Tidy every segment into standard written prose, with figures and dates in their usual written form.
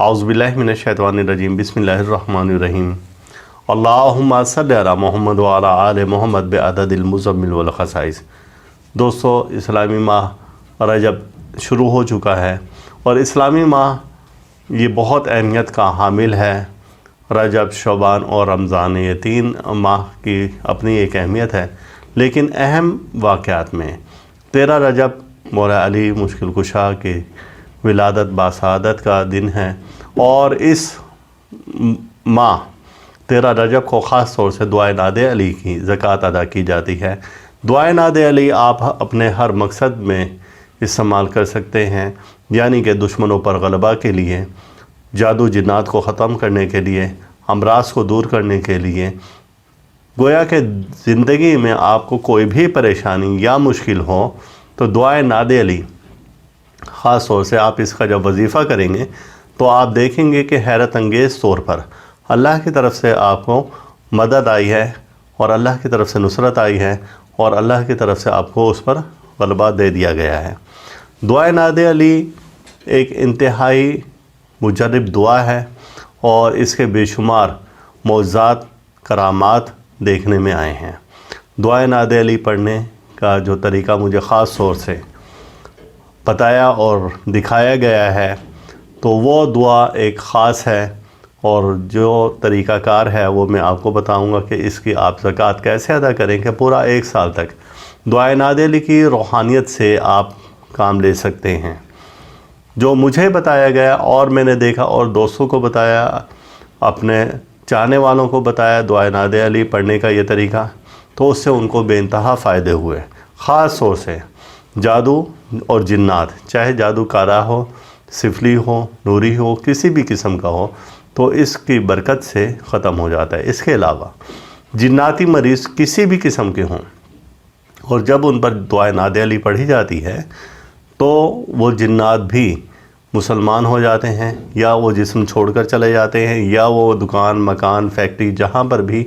औज़ुबिल्लाहि मिनश्शैतानिर्रजीम बिस्मिल्लाहिर्रहमानिर्रहीम। अल्लाहुम्मा सल्लि अला मुहम्मद व अला आले मुहम्मद बिअददिल मुज़म्मिल वल ख़साइस। दोस्तों, इस्लामी माह रजब शुरू हो चुका है और इस्लामी माह ये बहुत अहमियत का हामिल है। रजब, शबान और रमज़ान, ये 3 माह की अपनी एक अहमियत है। लेकिन अहम वाक़यात में 13 रजब मौला अली मुश्किल कुशा के विलादत बासादत का दिन है और इस माह 13 रजब को ख़ास तौर से दुआए नादे अली की ज़कात अदा की जाती है। दुआए नादे अली आप अपने हर मकसद में इस्तेमाल कर सकते हैं, यानी कि दुश्मनों पर गलबा के लिए, जादू जिन्नात को ख़त्म करने के लिए, अमराज को दूर करने के लिए। गोया कि ज़िंदगी में आपको कोई भी परेशानी या मुश्किल हो तो दुआए नादे अली ख़ास तौर से आप इसका जब वजीफ़ा करेंगे तो आप देखेंगे कि हैरत अंगेज़ तौर पर अल्लाह की तरफ से आपको मदद आई है और अल्लाह की तरफ से नुसरत आई है और अल्लाह की तरफ से आपको उस पर गलबा दे दिया गया है। दुआए नादे अली एक इंतहाई मुजर्रब दुआ है और इसके बेशुमार मौज़ात करामात देखने में आए हैं। दुआए नादे अली पढ़ने का जो तरीक़ा मुझे ख़ास तौर से बताया और दिखाया गया है तो वो दुआ एक ख़ास है और जो तरीक़ाकार है वो मैं आपको बताऊंगा कि इसकी आप ज़कात कैसे अदा करें कि पूरा 1 साल तक दुआए नादे अली की रूहानियत से आप काम ले सकते हैं। जो मुझे बताया गया और मैंने देखा और दोस्तों को बताया, अपने चाहने वालों को बताया दुआए नादे अली पढ़ने का ये तरीक़ा, तो उससे उनको बेइंतहा फ़ायदे हुए। ख़ास तौर से जादू और जिन्नात, चाहे जादू कारा हो, सिफली हो, नूरी हो, किसी भी किस्म का हो, तो इसकी बरकत से ख़त्म हो जाता है। इसके अलावा जिन्नाती मरीज़ किसी भी किस्म के हों और जब उन पर दुआए नादे अली पढ़ी जाती है तो वो जिन्नात भी मुसलमान हो जाते हैं, या वो जिस्म छोड़कर चले जाते हैं, या वो दुकान, मकान, फैक्ट्री जहाँ पर भी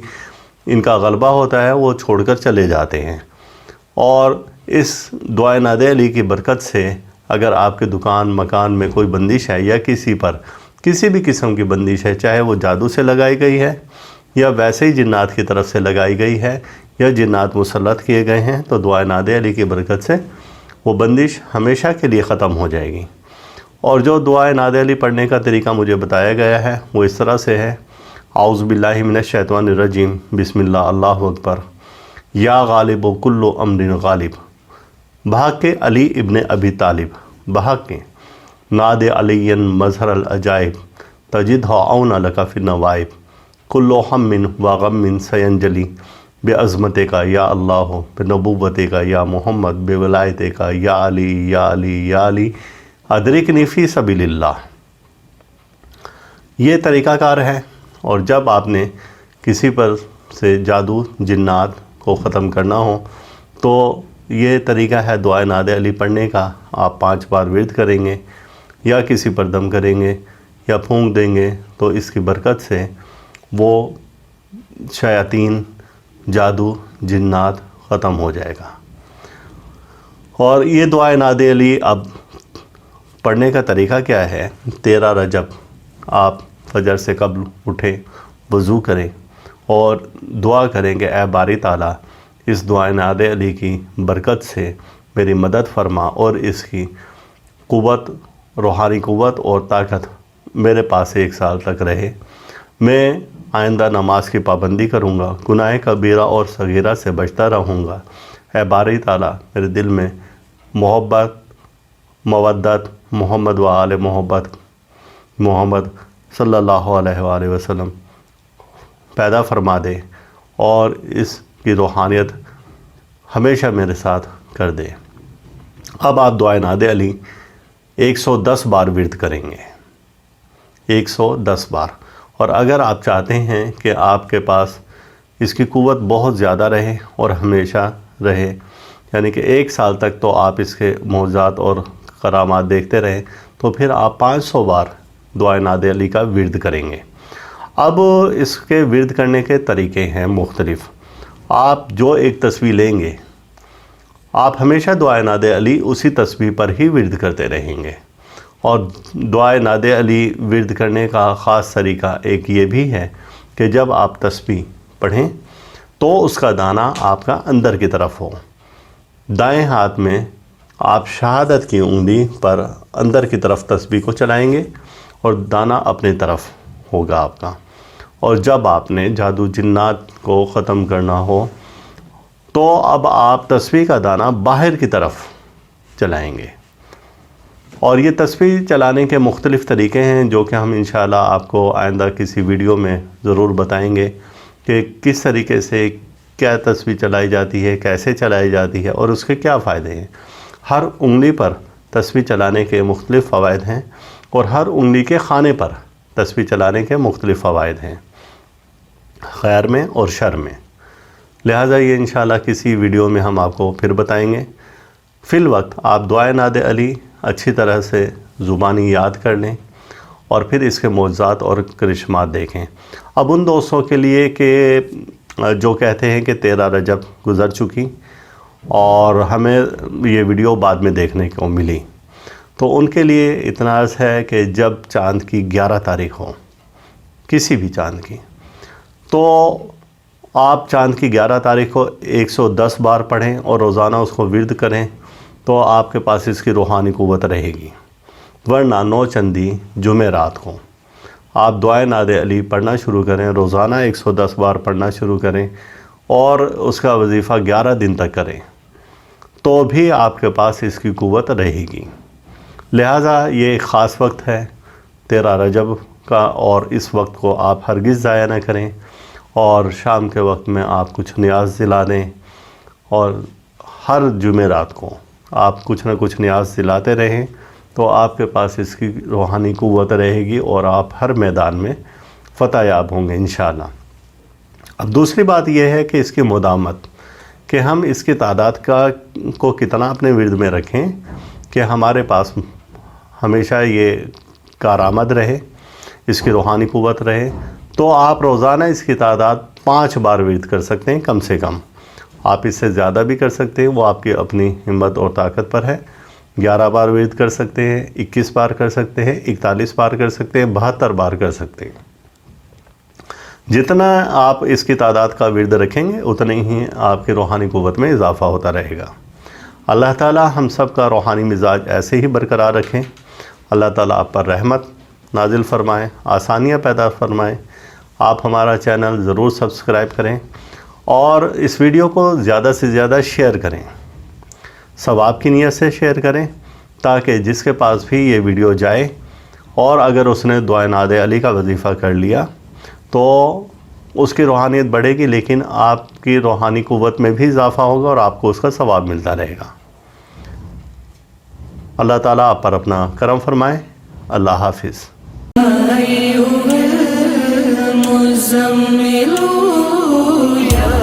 इनका गलबा होता है वो छोड़कर चले जाते हैं। और इस दुआए नादे अली की बरकत से अगर आपके दुकान, मकान में कोई बंदिश है या किसी पर किसी भी किस्म की बंदिश है, चाहे वो जादू से लगाई गई है या वैसे ही जिन्नात की तरफ से लगाई गई है या जिन्नात मुसल्लत किए गए हैं, तो दुआए नादे अली की बरकत से वो बंदिश हमेशा के लिए ख़त्म हो जाएगी। और जो दुआए नादे अली पढ़ने का तरीक़ा मुझे बताया गया है वो इस तरह से है। औज़ुबिल्लाहि मिनश्शैतानिर्रजीम बिस्मिल्लाह अल्लाहु अकबर। या गालिब कुल्लु अम्रिन गालिब, भाग के अली इब्ने अबी तालिब, भाग के नादे अलियन मज़हर अल अजाइब, तजिद औन लका फ़िन नवाइब, कुल्लु हम्मिन व गम्मिन सयंजली बेअज़मते का या अल्लाह, बेनबुव्वते का या मोहम्मद, बेवलायते का या अली या अली या अली अदरिकनी फ़ी सबीलिल्लाह। ये तरीक़ाकार है। और जब आपने किसी पर से जादू जिन्नात को ख़त्म करना हो तो ये तरीक़ा है दुआए नादे अली पढ़ने का। आप 5 बार विर्द करेंगे या किसी पर दम करेंगे या फूंक देंगे तो इसकी बरकत से वो शयातीन, जादू, जिन्नात ख़त्म हो जाएगा। और ये दुआए नादे अली अब पढ़ने का तरीक़ा क्या है? 13 रजब आप फजर से कब्ल उठें, वज़ू करें और दुआ करें कि ऐ बारी ताला, इस दुआए नादे अली की बरकत से मेरी मदद फरमा और इसकी क़ुव्वत, रूहानी क़ुव्वत और ताकत मेरे पास 1 साल तक रहे। मैं आइंदा नमाज की पाबंदी करूँगा, गुनाह कबीरा और सगीरा से बचता रहूँगा। ऐ बारी ताला, मेरे दिल में मोहब्बत, मवद्दत, मोहम्मद व आले मोहब्बत, मोहम्मद सल्लल्लाहु अलैहि वसल्लम पैदा फरमा दे और इसकी रूहानियत हमेशा मेरे साथ कर दे। अब आप दुआए नादे अली 110 बार विर्द करेंगे, 110 बार। और अगर आप चाहते हैं कि आपके पास इसकी क़ुव्वत बहुत ज़्यादा रहे और हमेशा रहे, यानी कि 1 साल तक तो आप इसके मौज़ात और करामात देखते रहें, तो फिर आप 500 बार दुआए नादे अली का विर्द करेंगे। अब इसके विर्द करने के तरीक़े हैं मुख्तलिफ़। आप जो एक तस्बीह लेंगे, आप हमेशा दुआए नादे अली उसी तस्बीह पर ही विर्द करते रहेंगे اور دعائے ناد علی ورد کرنے کا خاص طریقہ ایک یہ بھی ہے کہ جب آپ تسبیح پڑھیں تو اس کا دانہ آپ کا اندر کی طرف ہو. دائیں ہاتھ میں آپ شہادت کی انگلی پر اندر کی طرف تسبیح کو چلائیں گے اور دانہ اپنی طرف ہوگا آپ کا. اور جب آپ نے جادو جنات کو ختم کرنا ہو تو اب آپ تسبیح کا دانہ باہر کی طرف چلائیں گے. اور یہ تسبیح چلانے کے مختلف طریقے ہیں جو کہ ہم انشاءاللہ آپ کو آئندہ کسی ویڈیو میں ضرور بتائیں گے کہ کس طریقے سے کیا تسبیح چلائی جاتی ہے, کیسے چلائی جاتی ہے اور اس کے کیا فائدے ہیں. ہر انگلی پر تسبیح چلانے کے مختلف فوائد ہیں اور ہر انگلی کے خانے پر تسبیح چلانے کے مختلف فوائد ہیں, خیر میں اور شر میں. لہٰذا یہ انشاءاللہ کسی ویڈیو میں ہم آپ کو پھر بتائیں گے. فی الوقت آپ دعائے ناد علی اچھی طرح سے زبانی یاد کر لیں اور پھر اس کے معجزات اور کرشمات دیکھیں. اب ان دوستوں کے لیے کہ جو کہتے ہیں کہ 13 رجب گزر چکی اور ہمیں یہ ویڈیو بعد میں دیکھنے کو ملی, تو ان کے لیے اتنا عرض ہے کہ جب چاند کی 11 تاریخ ہو, کسی بھی چاند کی, تو آپ چاند کی 11 تاریخ کو 110 بار پڑھیں اور روزانہ اس کو ورد کریں تو آپ کے پاس اس کی روحانی قوت رہے گی. ورنہ 9 چندی جمعرات کو آپ دعائے ناد علی پڑھنا شروع کریں, روزانہ 110 بار پڑھنا شروع کریں اور اس کا وظیفہ 11 دن تک کریں تو بھی آپ کے پاس اس کی قوت رہے گی. لہٰذا یہ ایک خاص وقت ہے 13 رجب کا, اور اس وقت کو آپ ہرگز ضائع نہ کریں. اور شام کے وقت میں آپ کچھ نیاز دلا دیں اور ہر جمعرات کو آپ کچھ نہ کچھ نیاز دلاتے رہیں تو آپ کے پاس اس کی روحانی قوت رہے گی اور آپ ہر میدان میں فتح یاب ہوں گے انشاءاللہ. اب دوسری بات یہ ہے کہ اس کی مداومت, کہ ہم اس کی تعداد کو کتنا اپنے ورد میں رکھیں کہ ہمارے پاس ہمیشہ یہ کارآمد رہے, اس کی روحانی قوت رہے. تو آپ روزانہ اس کی تعداد 5 بار ورد کر سکتے ہیں کم سے کم. آپ اس سے زیادہ بھی کر سکتے ہیں, وہ آپ کی اپنی ہمت اور طاقت پر ہے. 11 بار ورد کر سکتے ہیں, 21 بار کر سکتے ہیں, 41 بار کر سکتے ہیں, 72 بار کر سکتے ہیں. جتنا آپ اس کی تعداد کا ورد رکھیں گے اتنے ہی آپ کی روحانی قوت میں اضافہ ہوتا رہے گا. اللہ تعالی ہم سب کا روحانی مزاج ایسے ہی برقرار رکھیں. اللہ تعالی آپ پر رحمت نازل فرمائیں, آسانیاں پیدا فرمائیں. آپ ہمارا چینل ضرور سبسکرائب کریں اور اس ویڈیو کو زیادہ سے زیادہ شیئر کریں, ثواب کی نیت سے شیئر کریں تاکہ جس کے پاس بھی یہ ویڈیو جائے اور اگر اس نے دعائے ناد علی کا وظیفہ کر لیا تو اس کی روحانیت بڑھے گی, لیکن آپ کی روحانی قوت میں بھی اضافہ ہوگا اور آپ کو اس کا ثواب ملتا رہے گا. اللہ تعالیٰ آپ پر اپنا کرم فرمائے. اللہ حافظ. مزمل یا